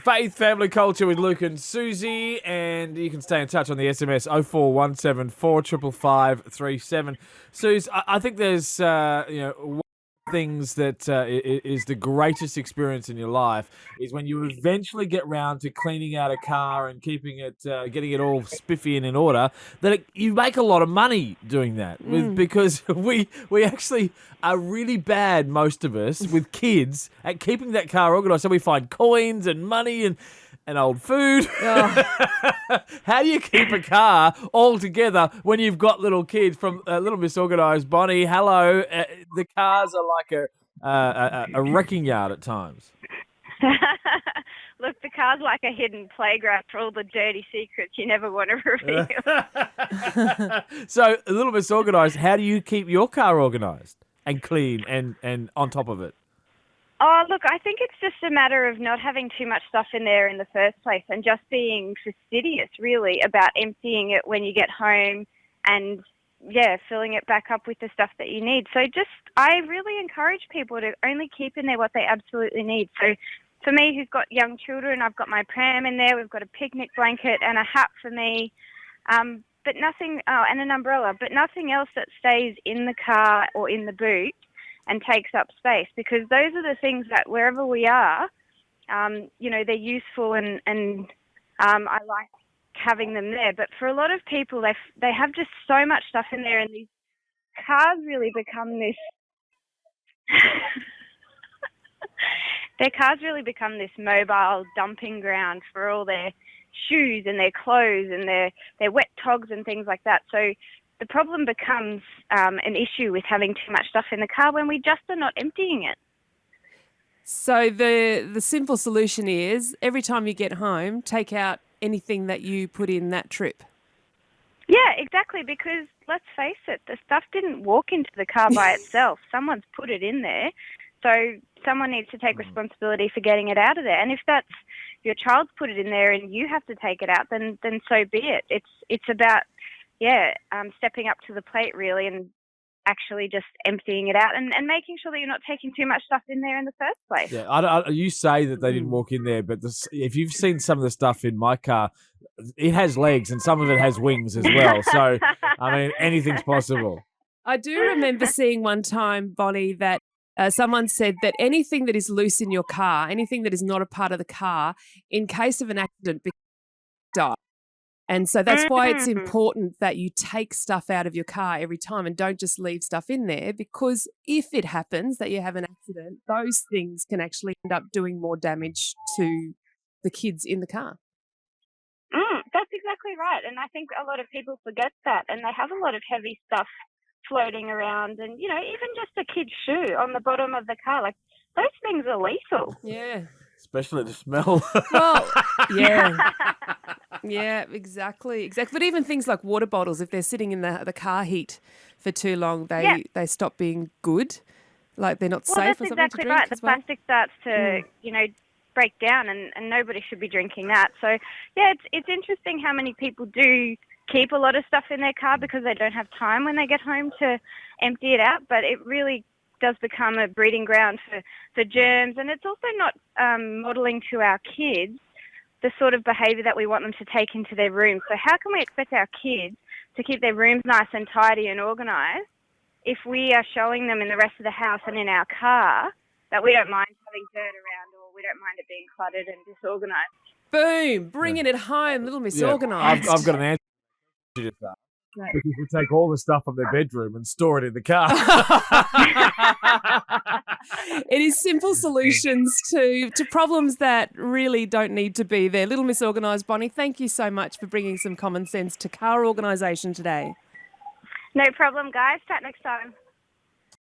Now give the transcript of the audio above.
Faith Family Culture with Luke and Susie, and you can stay in touch on the SMS 0417 455 Suze, I think there's one of the things that is the greatest experience in your life is when you eventually get round to cleaning out a car and keeping it, getting it all spiffy and in order. You make a lot of money doing that because we actually are really bad, most of us, with kids at keeping that car organised. So we find coins and money and old food. Oh. How do you keep a car all together when you've got little kids? From Little Miss Organised, Bonnie, hello. The cars are like a wrecking yard at times. Look, the car's like a hidden playground for all the dirty secrets you never want to reveal. So, Little Miss Organised, how do you keep your car organised and clean and on top of it? Oh, look, I think it's just a matter of not having too much stuff in there in the first place and just being fastidious, really, about emptying it when you get home and, filling it back up with the stuff that you need. So I really encourage people to only keep in there what they absolutely need. So for me, who's got young children, I've got my pram in there. We've got a picnic blanket and a hat for me, but nothing, and an umbrella, but nothing else that stays in the car or in the boot and takes up space, because those are the things that wherever we are, they're useful and I like having them there. But for a lot of people, they have just so much stuff in there, and these cars really become this their cars really become this mobile dumping ground for all their shoes and their clothes and their wet togs and things like that. So the problem becomes an issue with having too much stuff in the car when we just are not emptying it. So the simple solution is every time you get home, take out anything that you put in that trip. Yeah, exactly, because let's face it, the stuff didn't walk into the car by itself. Someone's put it in there. So someone needs to take responsibility for getting it out of there. And if that's your child's put it in there and you have to take it out, then so be it. It's about stepping up to the plate, really, and actually just emptying it out and making sure that you're not taking too much stuff in there in the first place. Yeah, you say that they didn't walk in there, but if you've seen some of the stuff in my car, it has legs and some of it has wings as well. So, I mean, anything's possible. I do remember seeing one time, Bonnie, that someone said that anything that is loose in your car, anything that is not a part of the car, in case of an accident, die. And so that's why it's important that you take stuff out of your car every time and don't just leave stuff in there, because if it happens that you have an accident, those things can actually end up doing more damage to the kids in the car. That's exactly right. And I think a lot of people forget that, and they have a lot of heavy stuff floating around, and, even just a kid's shoe on the bottom of the car, like those things are lethal. Yeah. Especially the smell. Well, yeah. Yeah, exactly. But even things like water bottles, if they're sitting in the car heat for too long, they stop being good. Like they're not safe or something that's to exactly drink right. as The well. plastic starts to, break down, and nobody should be drinking that. So, it's interesting how many people do keep a lot of stuff in their car because they don't have time when they get home to empty it out. But it really does become a breeding ground for germs, and it's also not modelling to our kids the sort of behaviour that we want them to take into their rooms. So how can we expect our kids to keep their rooms nice and tidy and organised if we are showing them in the rest of the house and in our car that we don't mind having dirt around or we don't mind it being cluttered and disorganised? Boom, bringing it home, Little Miss Organised. I've got an answer to that. Right. Because we take all the stuff from their bedroom and store it in the car. It is simple solutions to problems that really don't need to be there. Little Miss Organised, Bonnie, thank you so much for bringing some common sense to car organisation today. No problem, guys. Chat next time.